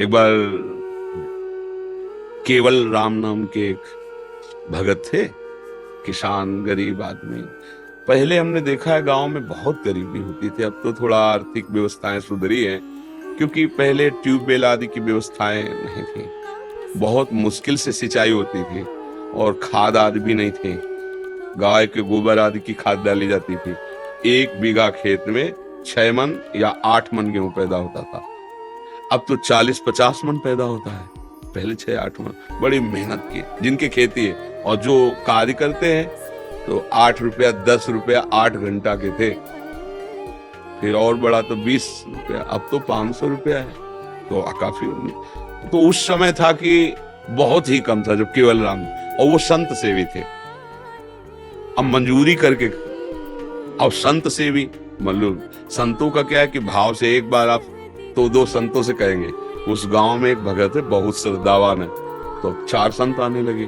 एक बार केवल राम नाम के एक भगत थे, किसान, गरीब आदमी। पहले हमने देखा है गांव में बहुत गरीबी होती थी, अब तो थोड़ा आर्थिक व्यवस्थाएं सुधरी हैं, क्योंकि पहले ट्यूबवेल आदि की व्यवस्थाएं नहीं थी, बहुत मुश्किल से सिंचाई होती थी और खाद आदि भी नहीं थे। गाय के गोबर आदि की खाद डाली जाती थी। 1 बीघा खेत में 6 मन या 8 मन गेहूं पैदा होता था, अब तो 40-50 मन पैदा होता है। पहले 6-8 मन, बड़ी मेहनत की जिनके खेती है, और जो कार्य करते हैं तो 8 रुपया 10 रुपया 8 घंटा के थे, फिर और बड़ा तो 20 रुपया, अब तो 500 रुपया है, तो काफी। तो उस समय था कि बहुत ही कम था जब केवल राम, और वो संत सेवी थे। अब मंजूरी करके, अब संत सेवी मतलब संतों का क्या है कि भाव से एक बार आप तो 2 संतों से कहेंगे। उस गांव में एक भगत है बहुत श्रद्धावान है, तो 4 संत आने लगे,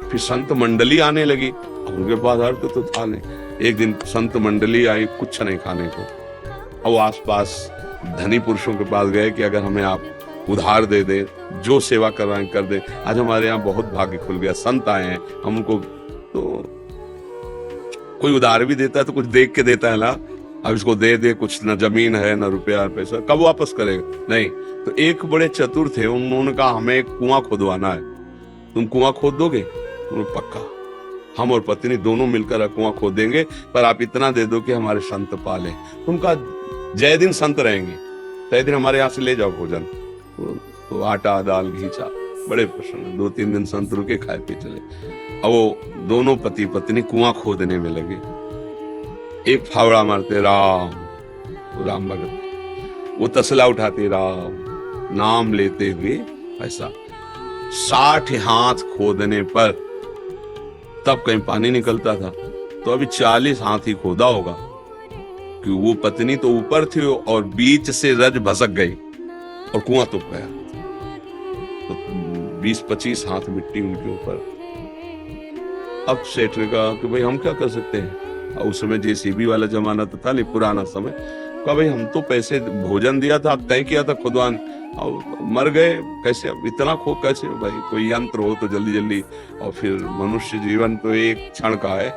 फिर संत मंडली आने लगी, उनके पास अर्थ तो था नहीं। एक दिन संत मंडली आई कुछ नहीं खाने को, अब आसपास धनी पुरुषों के पास गए कि अगर हमें आप उधार दे दे, जो सेवा कर रहे हैं कर दे, आज हमारे यहाँ बहुत भाग्य खुल गया, संत आए हैं, हमको तो कोई उधार भी देता है तो कुछ देख के देता है ना, अब इसको दे दे, कुछ न जमीन है न रुपया पैसा, कब वापस करेगा, नहीं। तो एक बड़े चतुर थे, उन्होंने कहा हमें एक कुआं खोदवाना है, तुम कुआं खोद दोगे? पक्का, हम और पत्नी दोनों मिलकर कुआं खोद देंगे, पर आप इतना दे दो कि हमारे संत पाले। उनका जय दिन संत रहेंगे, तय दिन हमारे यहाँ से ले जाओ भोजन। तो आटा दाल घी चा, बड़े प्रसन्न। 2-3 दिन संत रुके, खाए पी चले। अब वो दोनों पति पत्नी कुआं खोदने में लगे, एक फावड़ा मारते राम, राम भगत, वो तसला उठाते राम, नाम लेते हुए ऐसा 60 हाथ खोदने पर तब कहीं पानी निकलता था, तो अभी 40 हाथ ही खोदा होगा, कि वो पत्नी तो ऊपर थी और बीच से रज भसक गई और कुआं तुप गया, तो 20-25 हाथ मिट्टी उनके ऊपर। अब सेठ ने कहा कि भाई हम क्या कर सकते हैं, और उस समय जेसीबी वाला जमाना तो था नहीं, पुराना समय। कहा भाई हम तो पैसे भोजन दिया था, तय किया था खुदवान, और मर गए कैसे, अब इतना खो कैसे भाई, कोई यंत्र हो तो जल्दी जल्दी। और फिर मनुष्य जीवन तो एक क्षण का है,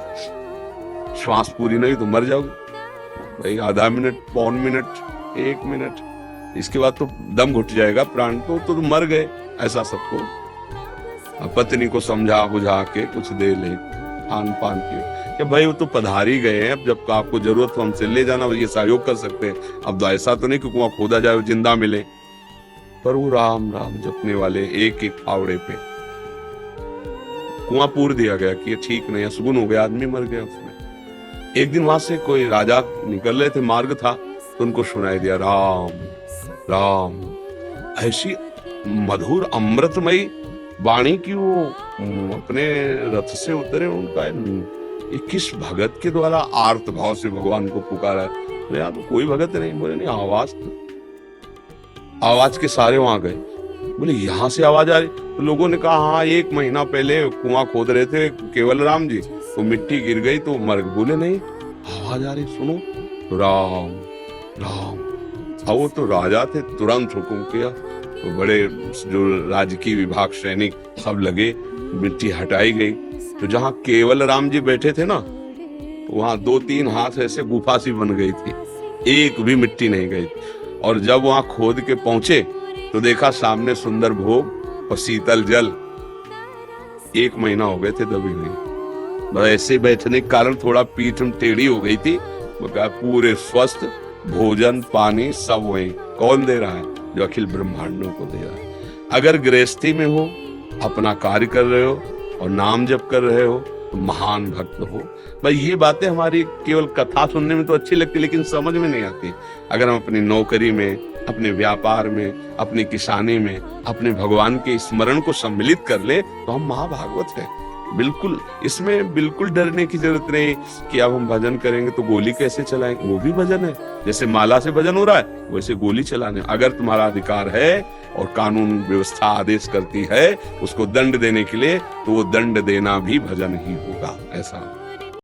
श्वास पूरी नहीं तो मर जाओगे भाई, आधा मिनट, पौन मिनट, 1 मिनट, इसके बाद तो दम घुट जाएगा, प्राण तो मर गए, ऐसा सबको। पत्नी को समझा बुझा के कुछ दे ले, खान पान किए कि भाई वो तो पधारी गए हैं, अब जब आपको जरूरत हो हमसे ले जाना, ये सहयोग कर सकते हैं, अब तो ऐसा तो नहीं कि कुआं खोदा जाए जिंदा मिले। पर वो राम राम जपने वाले एक एक फावड़े पे कुआं पूर दिया गया कि ये ठीक नहीं, असगुन हो गया, आदमी मर गया उसमें। एक दिन वहां से कोई राजा निकल रहे थे, मार्ग था, तो उनको सुनाई दिया राम राम, ऐसी मधुर अमृतमयी वाणी की वो अपने रथ से उतरे, उनका ये किस भगत के द्वारा आर्त भाव से भगवान को पुकारा है? यार तो कोई भगत नहीं। बोले नहीं, आवाज के सारे वहां गए, बोले यहाँ से आवाज आ रही। तो लोगों ने कहा हाँ 1 महीना पहले कुआं खोद रहे थे केवल राम जी, तो मिट्टी गिर गई तो मर गए। बोले नहीं, आवाज आ रही, सुनो। तो राम राम, अब वो तो राजा थे, तुरंत हुक्म किया, तो बड़े जो राजकीय विभाग सैनिक सब लगे, मिट्टी हटाई गई। तो जहाँ केवल राम जी बैठे थे ना, वहां 2-3 हाथ ऐसे गुफा सी बन गई थी, एक भी मिट्टी नहीं गई। और जब वहां खोद के पहुंचे तो देखा सामने सुंदर भोग और शीतल जल। 1 महीना हो गए थे तभी नहीं, बस ऐसे बैठने के कारण थोड़ा पीठ टेढ़ी हो गई थी। वो कहा पूरे स्वस्थ भोजन पानी सब वही, कौन दे रहा है? जो अखिल ब्रह्मांडों को दे रहा है। अगर गृहस्थी में हो, अपना कार्य कर रहे हो और नाम जप कर रहे हो, तो महान भक्त हो। भाई ये बातें हमारी केवल कथा सुनने में तो अच्छी लगती, लेकिन समझ में नहीं आती। अगर हम अपनी नौकरी में, अपने व्यापार में, अपनी किसानी में, अपने भगवान के स्मरण को सम्मिलित कर ले, तो हम महाभागवत हैं। बिल्कुल, इसमें बिल्कुल डरने की जरूरत नहीं कि अब हम भजन करेंगे तो गोली कैसे चलाएंगे, वो भी भजन है। जैसे माला से भजन हो रहा है, वैसे गोली चलाने, अगर तुम्हारा अधिकार है और कानून व्यवस्था आदेश करती है उसको दंड देने के लिए, तो वो दंड देना भी भजन ही होगा, ऐसा।